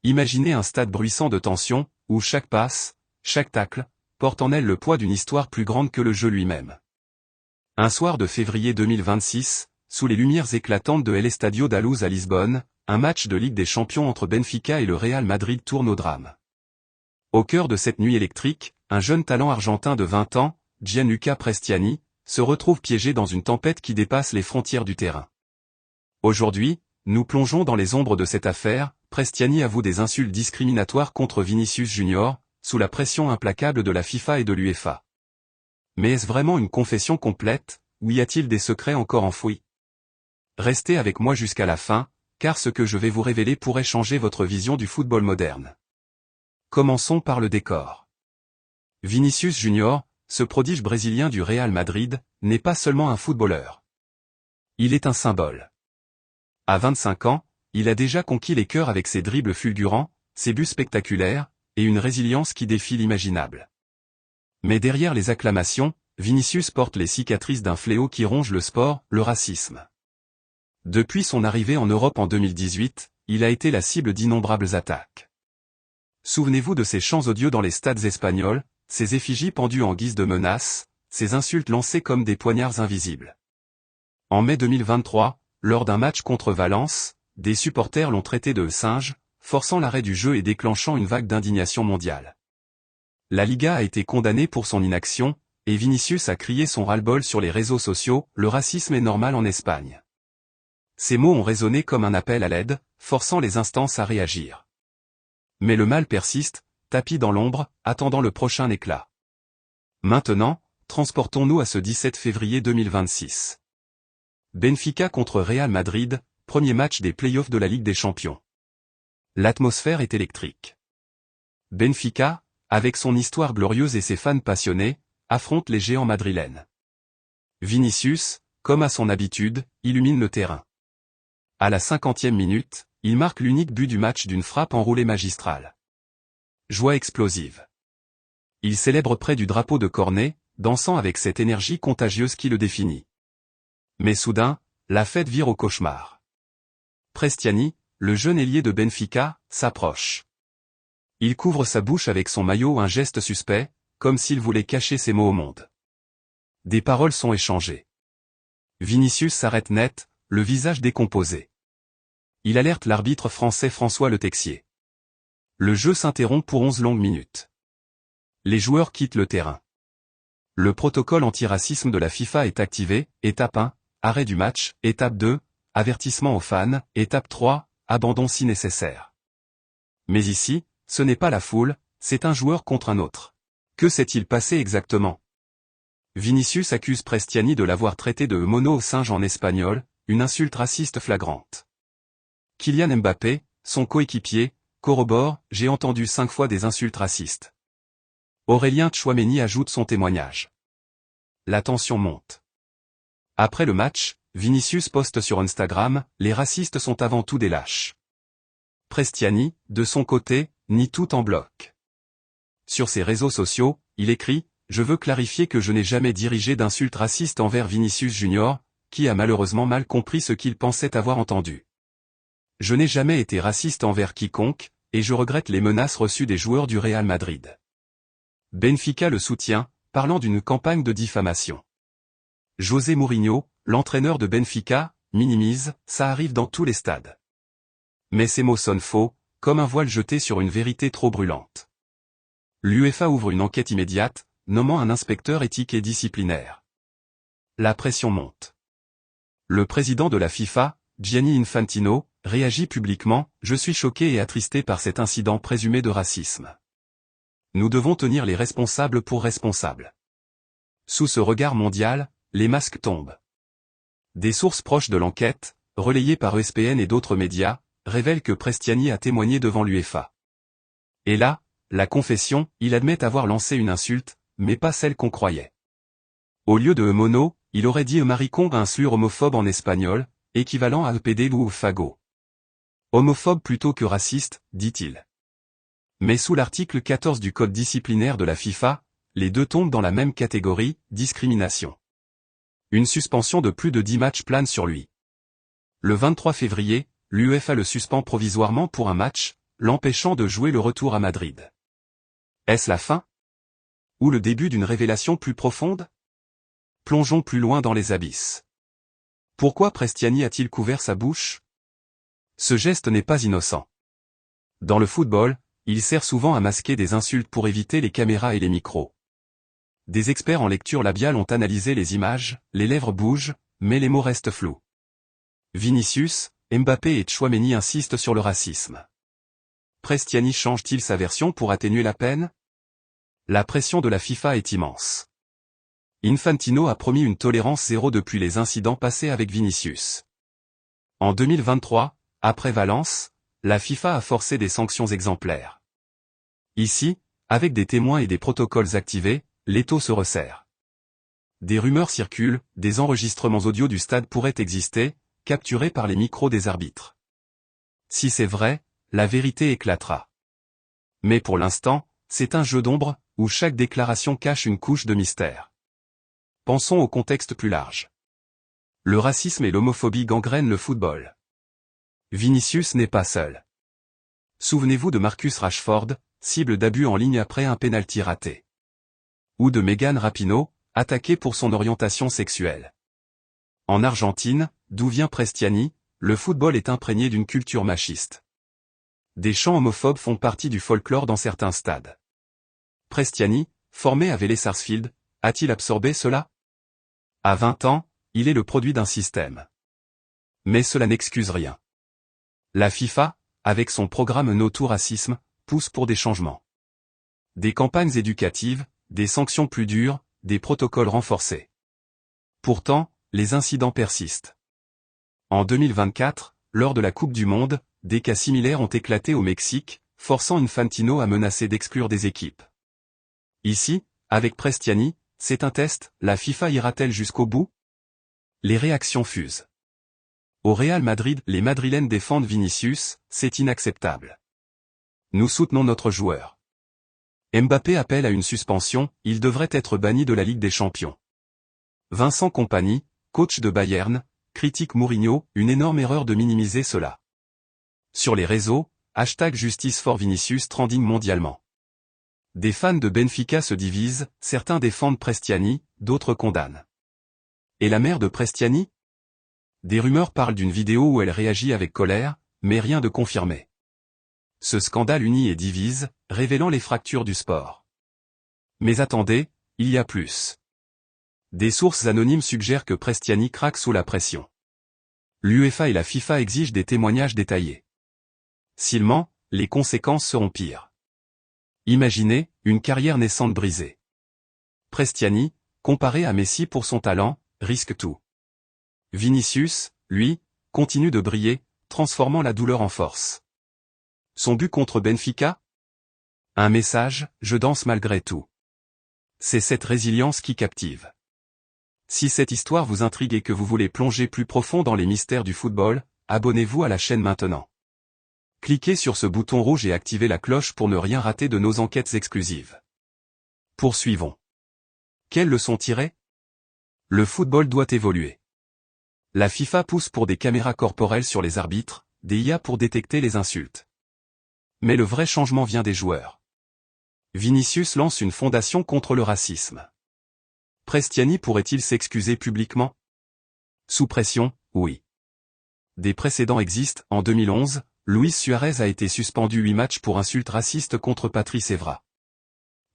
Imaginez un stade bruissant de tension, où chaque passe, chaque tacle, porte en elle le poids d'une histoire plus grande que le jeu lui-même. Un soir de février 2026, sous les lumières éclatantes de El Estadio da Luz à Lisbonne, un match de Ligue des Champions entre Benfica et le Real Madrid tourne au drame. Au cœur de cette nuit électrique, un jeune talent argentin de 20 ans, Gianluca Prestiani, se retrouve piégé dans une tempête qui dépasse les frontières du terrain. Aujourd'hui, nous plongeons dans les ombres de cette affaire. Prestiani avoue des insultes discriminatoires contre Vinicius Junior, sous la pression implacable de la FIFA et de l'UEFA. Mais est-ce vraiment une confession complète, ou y a-t-il des secrets encore enfouis? Restez avec moi jusqu'à la fin, car ce que je vais vous révéler pourrait changer votre vision du football moderne. Commençons par le décor. Vinicius Junior, ce prodige brésilien du Real Madrid, n'est pas seulement un footballeur. Il est un symbole. À 25 ans, il a déjà conquis les cœurs avec ses dribbles fulgurants, ses buts spectaculaires, et une résilience qui défie l'imaginable. Mais derrière les acclamations, Vinicius porte les cicatrices d'un fléau qui ronge le sport, le racisme. Depuis son arrivée en Europe en 2018, il a été la cible d'innombrables attaques. Souvenez-vous de ces chants odieux dans les stades espagnols, ces effigies pendues en guise de menaces, ces insultes lancées comme des poignards invisibles. En mai 2023, lors d'un match contre Valence, des supporters l'ont traité de singe, forçant l'arrêt du jeu et déclenchant une vague d'indignation mondiale. La Liga a été condamnée pour son inaction, et Vinicius a crié son ras-le-bol sur les réseaux sociaux, le racisme est normal en Espagne. Ces mots ont résonné comme un appel à l'aide, forçant les instances à réagir. Mais le mal persiste, tapi dans l'ombre, attendant le prochain éclat. Maintenant, transportons-nous à ce 17 février 2026. Benfica contre Real Madrid, premier match des playoffs de la Ligue des Champions. L'atmosphère est électrique. Benfica, avec son histoire glorieuse et ses fans passionnés, affronte les géants madrilènes. Vinicius, comme à son habitude, illumine le terrain. À la 50e minute, il marque l'unique but du match d'une frappe enroulée magistrale. Joie explosive. Il célèbre près du drapeau de Cornet, dansant avec cette énergie contagieuse qui le définit. Mais soudain, la fête vire au cauchemar. Prestiani, le jeune ailier de Benfica, s'approche. Il couvre sa bouche avec son maillot, un geste suspect, comme s'il voulait cacher ses mots au monde. Des paroles sont échangées. Vinicius s'arrête net, le visage décomposé. Il alerte l'arbitre français François Le Texier. Le jeu s'interrompt pour 11 longues minutes. Les joueurs quittent le terrain. Le protocole antiracisme de la FIFA est activé, étape 1, arrêt du match, étape 2, avertissement aux fans, étape 3, abandon si nécessaire. Mais ici, ce n'est pas la foule, c'est un joueur contre un autre. Que s'est-il passé exactement? Vinicius accuse Prestiani de l'avoir traité de mono au singe en espagnol, une insulte raciste flagrante. Kylian Mbappé, son coéquipier, corrobore, j'ai entendu 5 fois des insultes racistes. Aurélien Tchouaméni ajoute son témoignage. La tension monte. Après le match, Vinicius poste sur Instagram, les racistes sont avant tout des lâches. Prestiani, de son côté, nie tout en bloc. Sur ses réseaux sociaux, il écrit, je veux clarifier que je n'ai jamais dirigé d'insultes racistes envers Vinicius Junior, qui a malheureusement mal compris ce qu'il pensait avoir entendu. Je n'ai jamais été raciste envers quiconque, et je regrette les menaces reçues des joueurs du Real Madrid. Benfica le soutient, parlant d'une campagne de diffamation. José Mourinho, l'entraîneur de Benfica, minimise, ça arrive dans tous les stades. Mais ces mots sonnent faux, comme un voile jeté sur une vérité trop brûlante. L'UEFA ouvre une enquête immédiate, nommant un inspecteur éthique et disciplinaire. La pression monte. Le président de la FIFA, Gianni Infantino, réagit publiquement, je suis choqué et attristé par cet incident présumé de racisme. Nous devons tenir les responsables pour responsables. Sous ce regard mondial, les masques tombent. Des sources proches de l'enquête, relayées par ESPN et d'autres médias, révèlent que Prestiani a témoigné devant l'UEFA. Et là, la confession, il admet avoir lancé une insulte, mais pas celle qu'on croyait. Au lieu de mono, il aurait dit maricón, un slur homophobe en espagnol, équivalent à EPD ou fagot. Homophobe plutôt que raciste, dit-il. Mais sous l'article 14 du code disciplinaire de la FIFA, les deux tombent dans la même catégorie, discrimination. Une suspension de plus de 10 matchs plane sur lui. Le 23 février, l'UEFA le suspend provisoirement pour un match, l'empêchant de jouer le retour à Madrid. Est-ce la fin? Ou le début d'une révélation plus profonde? Plongeons plus loin dans les abysses. Pourquoi Prestiani a-t-il couvert sa bouche? Ce geste n'est pas innocent. Dans le football, il sert souvent à masquer des insultes pour éviter les caméras et les micros. Des experts en lecture labiale ont analysé les images, les lèvres bougent, mais les mots restent flous. Vinicius, Mbappé et Tchouaméni insistent sur le racisme. Prestiani change-t-il sa version pour atténuer la peine? La pression de la FIFA est immense. Infantino a promis une tolérance zéro depuis les incidents passés avec Vinicius. En 2023, après Valence, la FIFA a forcé des sanctions exemplaires. Ici, avec des témoins et des protocoles activés, l'étau se resserre. Des rumeurs circulent, des enregistrements audio du stade pourraient exister, capturés par les micros des arbitres. Si c'est vrai, la vérité éclatera. Mais pour l'instant, c'est un jeu d'ombre, où chaque déclaration cache une couche de mystère. Pensons au contexte plus large. Le racisme et l'homophobie gangrènent le football. Vinicius n'est pas seul. Souvenez-vous de Marcus Rashford, cible d'abus en ligne après un pénalty raté. Ou de Megan Rapinoe, attaquée pour son orientation sexuelle. En Argentine, d'où vient Prestiani, le football est imprégné d'une culture machiste. Des chants homophobes font partie du folklore dans certains stades. Prestiani, formé à Vélez Sarsfield, a-t-il absorbé cela? À 20 ans, il est le produit d'un système. Mais cela n'excuse rien. La FIFA, avec son programme No to Racisme, pousse pour des changements. Des campagnes éducatives, des sanctions plus dures, des protocoles renforcés. Pourtant, les incidents persistent. En 2024, lors de la Coupe du Monde, des cas similaires ont éclaté au Mexique, forçant Infantino à menacer d'exclure des équipes. Ici, avec Prestiani, c'est un test, la FIFA ira-t-elle jusqu'au bout? Les réactions fusent. Au Real Madrid, les Madrilènes défendent Vinicius, c'est inacceptable. Nous soutenons notre joueur. Mbappé appelle à une suspension, il devrait être banni de la Ligue des Champions. Vincent Kompany, coach de Bayern, critique Mourinho, une énorme erreur de minimiser cela. Sur les réseaux, #Justice for Vinicius trending mondialement. Des fans de Benfica se divisent, certains défendent Prestiani, d'autres condamnent. Et la mère de Prestiani? Des rumeurs parlent d'une vidéo où elle réagit avec colère, mais rien de confirmé. Ce scandale unit et divise, révélant les fractures du sport. Mais attendez, il y a plus. Des sources anonymes suggèrent que Prestiani craque sous la pression. L'UEFA et la FIFA exigent des témoignages détaillés. S'il ment, les conséquences seront pires. Imaginez, une carrière naissante brisée. Prestiani, comparé à Messi pour son talent, risque tout. Vinicius, lui, continue de briller, transformant la douleur en force. Son but contre Benfica? Un message, je danse malgré tout. C'est cette résilience qui captive. Si cette histoire vous intrigue et que vous voulez plonger plus profond dans les mystères du football, abonnez-vous à la chaîne maintenant. Cliquez sur ce bouton rouge et activez la cloche pour ne rien rater de nos enquêtes exclusives. Poursuivons. Quelles leçons tirer? Le football doit évoluer. La FIFA pousse pour des caméras corporelles sur les arbitres, des IA pour détecter les insultes. Mais le vrai changement vient des joueurs. Vinicius lance une fondation contre le racisme. Prestiani pourrait-il s'excuser publiquement? Sous pression, oui. Des précédents existent. En 2011, Luis Suarez a été suspendu 8 matchs pour insultes racistes contre Patrice Evra.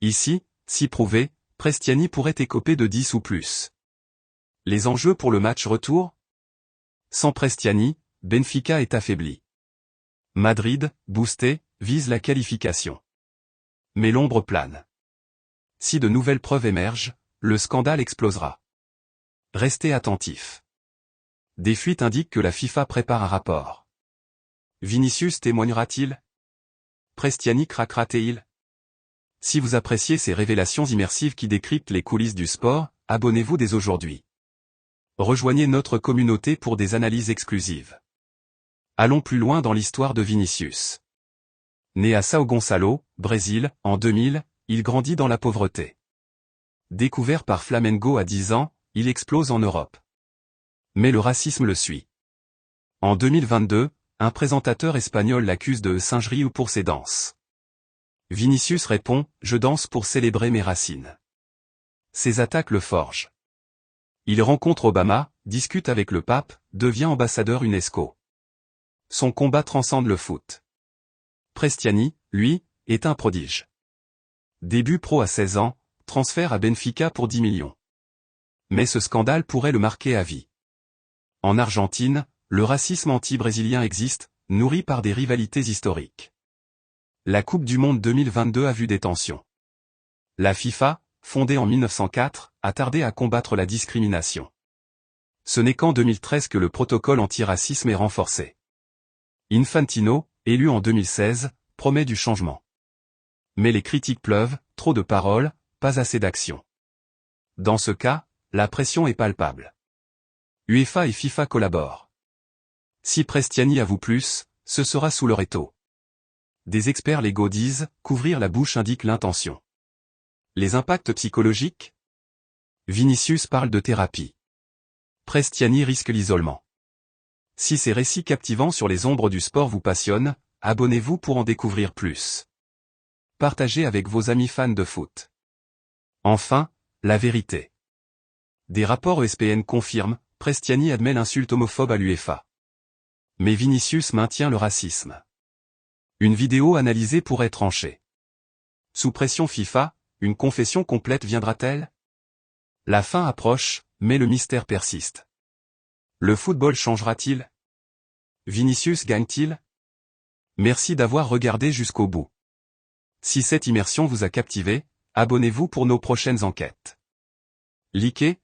Ici, si prouvé, Prestiani pourrait écoper de 10 ou plus. Les enjeux pour le match retour? Sans Prestiani, Benfica est affaibli. Madrid, boosté, vise la qualification. Mais l'ombre plane. Si de nouvelles preuves émergent, le scandale explosera. Restez attentifs. Des fuites indiquent que la FIFA prépare un rapport. Vinicius témoignera-t-il? Prestiani craquera-t-il? Si vous appréciez ces révélations immersives qui décryptent les coulisses du sport, abonnez-vous dès aujourd'hui. Rejoignez notre communauté pour des analyses exclusives. Allons plus loin dans l'histoire de Vinicius. Né à São Gonçalo, Brésil, en 2000, il grandit dans la pauvreté. Découvert par Flamengo à 10 ans, il explose en Europe. Mais le racisme le suit. En 2022, un présentateur espagnol l'accuse de singerie ou pour ses danses. Vinicius répond « Je danse pour célébrer mes racines ». Ses attaques le forgent. Il rencontre Obama, discute avec le pape, devient ambassadeur UNESCO. Son combat transcende le foot. Prestiani, lui, est un prodige. Début pro à 16 ans, transfert à Benfica pour 10 millions. Mais ce scandale pourrait le marquer à vie. En Argentine, le racisme anti-brésilien existe, nourri par des rivalités historiques. La Coupe du Monde 2022 a vu des tensions. La FIFA, fondée en 1904, a tardé à combattre la discrimination. Ce n'est qu'en 2013 que le protocole anti-racisme est renforcé. Infantino, élu en 2016, promet du changement. Mais les critiques pleuvent, trop de paroles, pas assez d'action. Dans ce cas, la pression est palpable. UEFA et FIFA collaborent. Si Prestiani avoue plus, ce sera sous leur étau. Des experts légaux disent, couvrir la bouche indique l'intention. Les impacts psychologiques? Vinicius parle de thérapie. Prestiani risque l'isolement. Si ces récits captivants sur les ombres du sport vous passionnent, abonnez-vous pour en découvrir plus. Partagez avec vos amis fans de foot. Enfin, la vérité. Des rapports ESPN confirment, Prestiani admet l'insulte homophobe à l'UEFA. Mais Vinicius maintient le racisme. Une vidéo analysée pourrait trancher. Sous pression FIFA, une confession complète viendra-t-elle? La fin approche, mais le mystère persiste. Le football changera-t-il? Vinicius gagne-t-il? Merci d'avoir regardé jusqu'au bout. Si cette immersion vous a captivé, abonnez-vous pour nos prochaines enquêtes. Likez,